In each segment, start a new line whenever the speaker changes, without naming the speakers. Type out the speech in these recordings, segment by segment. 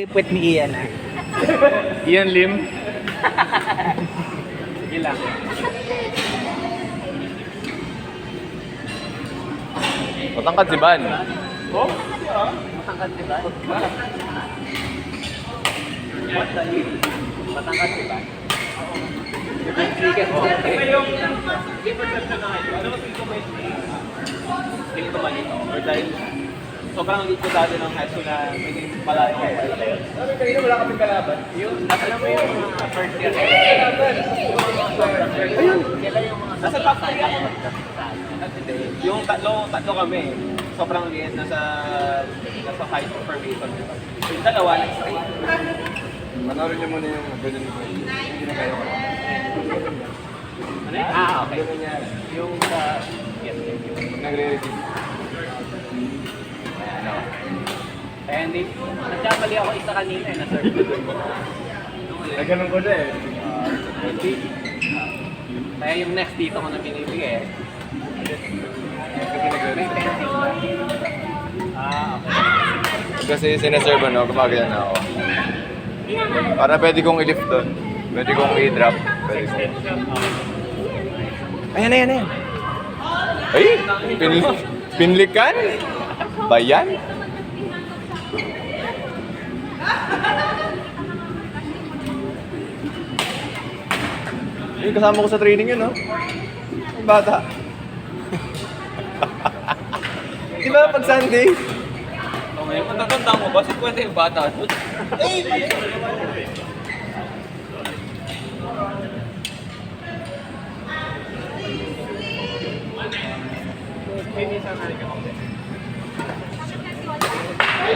Puwet ni Ian ah.
Ian Lim.
Sige lang.
Matangkad si Van.
Oh? Matangkad si Van? What the heck? Matangkad si Van? Hindi perception na kayo. Ano mas ito may feeling ko malito? Or dahil sobrang liit ko dati ng high school na naging malayo ko. Sabi kanina wala kaming kalaban. Yun, alam mo yung mga first year. Ayun! Nasa top 3 ako. Yung tatlo kami. Sobrang liit. Nasa 5 formation. Yung dalawa, next 3.
Manorin niyo muna yung ganun ko. Hindi na kayo.
Ano yun? Ah, okay. Yung sa...
Nagre-review.
Ano? Kaya hindi. Nagkamali ako isa kanina eh. Na-serve ko doon.
Ganun ko na eh.
Kaya yung next dito ko na binibigay eh.
Kasi nagre-review.
Ah, okay.
Kasi sinaserve ano, gumagana na ako. Para pwede kong i-lift doon. Pwede kong i-drop. Pwede kong... Ayan, ayan, ayan. Ay! Pinlikan? Bayan? Ay, kasama ko sa training yun, no? Ang bata. Di ba pag Sunday?
Okay, matatanda mo ba? 50 yung bata.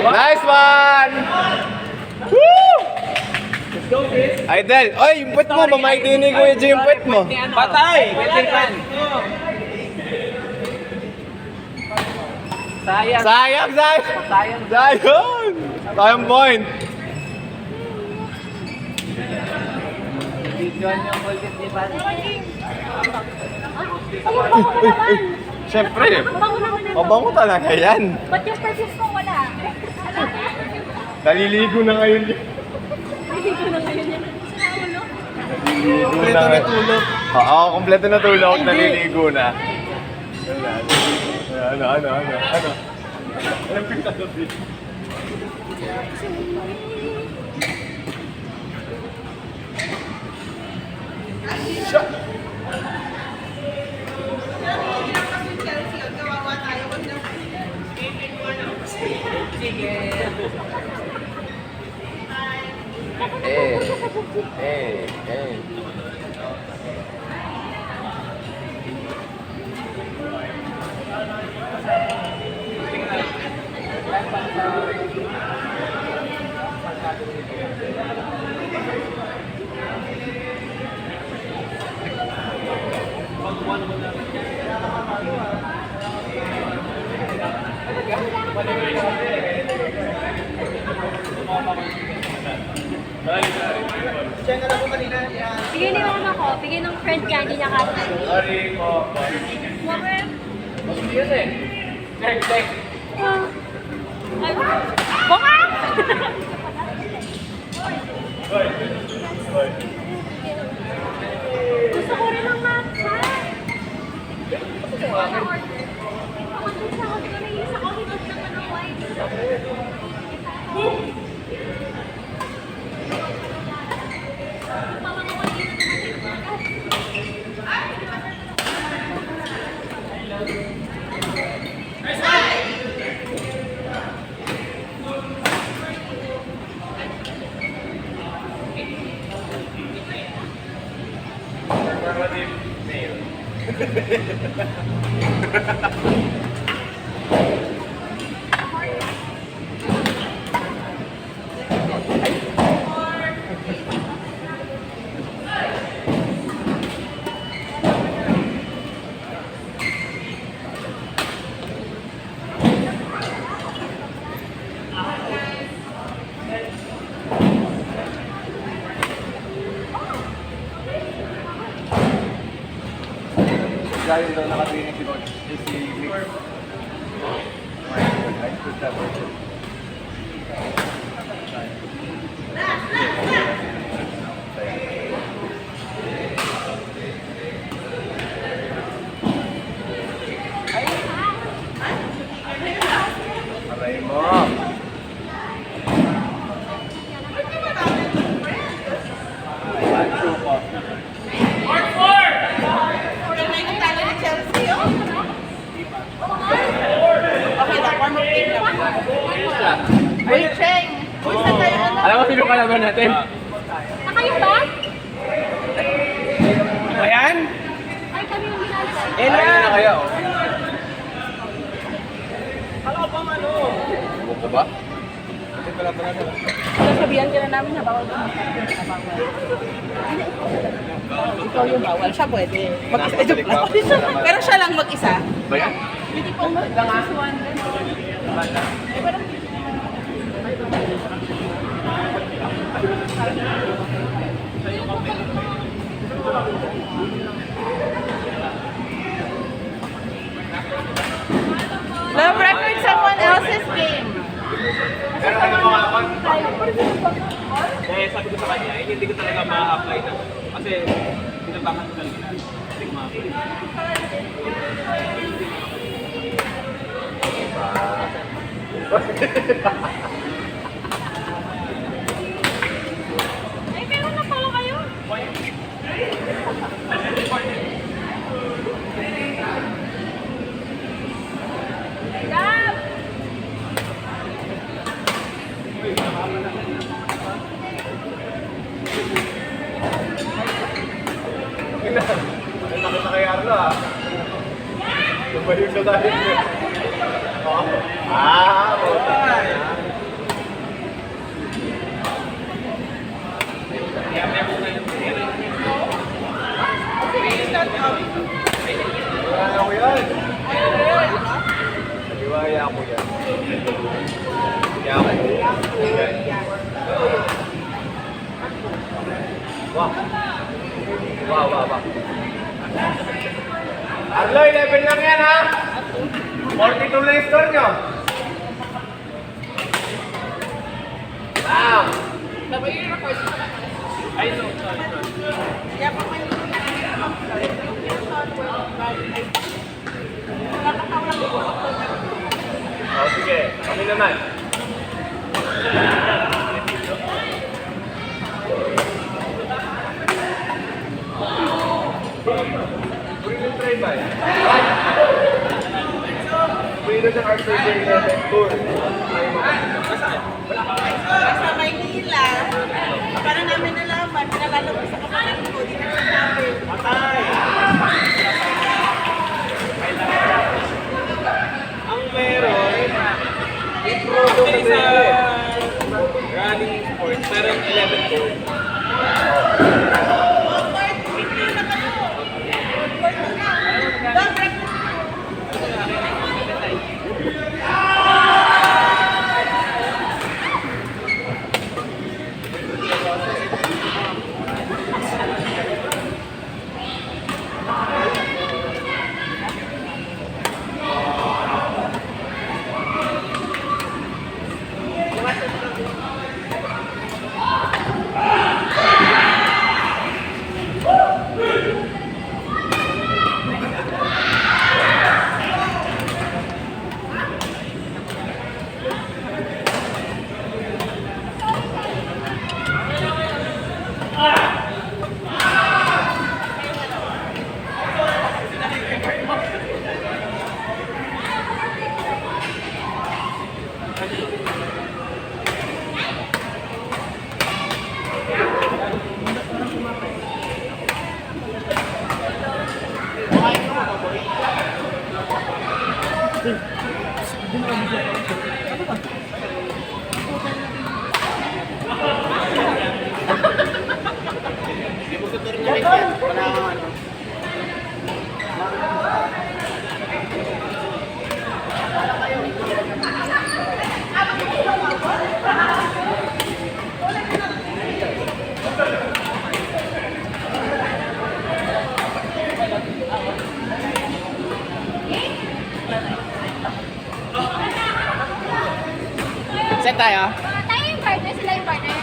Nice one! Woo!
Let's go, Chris.
Idol! Oy, yung puwet mo! Mamaitinin ko yung puwet mo!
Patay! Wetin. Sayang.
Sayang! Sayang!
Sayang.
Sayang! Sayang point!
Videoan yung ulit ni Van.
Siyempre!
Bango naman na.
Mabango talaga yan!
Ba't yung perfume ko wala?
Naliligo na ngayon yun.
Hindi ko na ngayon yan. Sa ulo?
Kompleto na tulog. Oo, kompleto na tulog. Naliligo na. Ano? Anong pinakasabi? Shot! Eh.
Bigay na naman ako. Bigay ng friend niya, hindi niya kasi.
Sorry po.
Mabel?
Yun eh. Check.
Ay, bunga! Gusto ko rin ng matcha. Ako din sa ako. Naiisa ko, hinod naman ng white.
Gayon daw nakatraining si Coach. Si Vic. Right? Good job.
Sino kalaban natin?
Kayo ba?
Ayan?
Ay, kami yung ginagawa.
Ayun na kaya, oh. Kala ko bang ano?
Buko ba?
Kasi pala pala pala.
Sasabihan ka na namin na bawal ka. Ikaw yung bawal. Siya pwede. Mag-isa. Joke lang. Pero siya lang mag-isa.
Ba yan?
Hindi po mag-isuan. Eh, parang love record someone else's game.
Pero ano mga kon? Eh, sabi ko sa kanya, hindi ko talaga ma-apply na. Kasi, pinabangan ko talaga. Hindi ko ma-apply.
Ay, meron na pala kayo. Gab!
Nakita kay Arlo, ah. Lumayo sa tayo. Oh. Ah, okay. Wala ko yan. Naliwaya ko yan. Kaya ako. Wow. Wow, wow, wow. Arlo, 11 lang yan, ha? 42 na yung score nyo. Wow. Ay, no, sorry. Oh, sige. Kami naman. Brilliant try ba? Brilliant ang art surgery na tour.
Sa Maynila, para namin nalaman, pinalalabas sa kapatid ko, di na sabi.
Patay! Ang meron, actually sa running sports, meron 11 goals.
Set tayo.
Tayo yung partner, sila yung partner.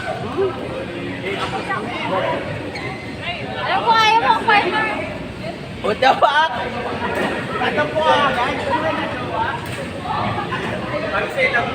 Alam ko, ayaw mo ang partner.
What the fuck? Ano po ah?
Pag-say lang.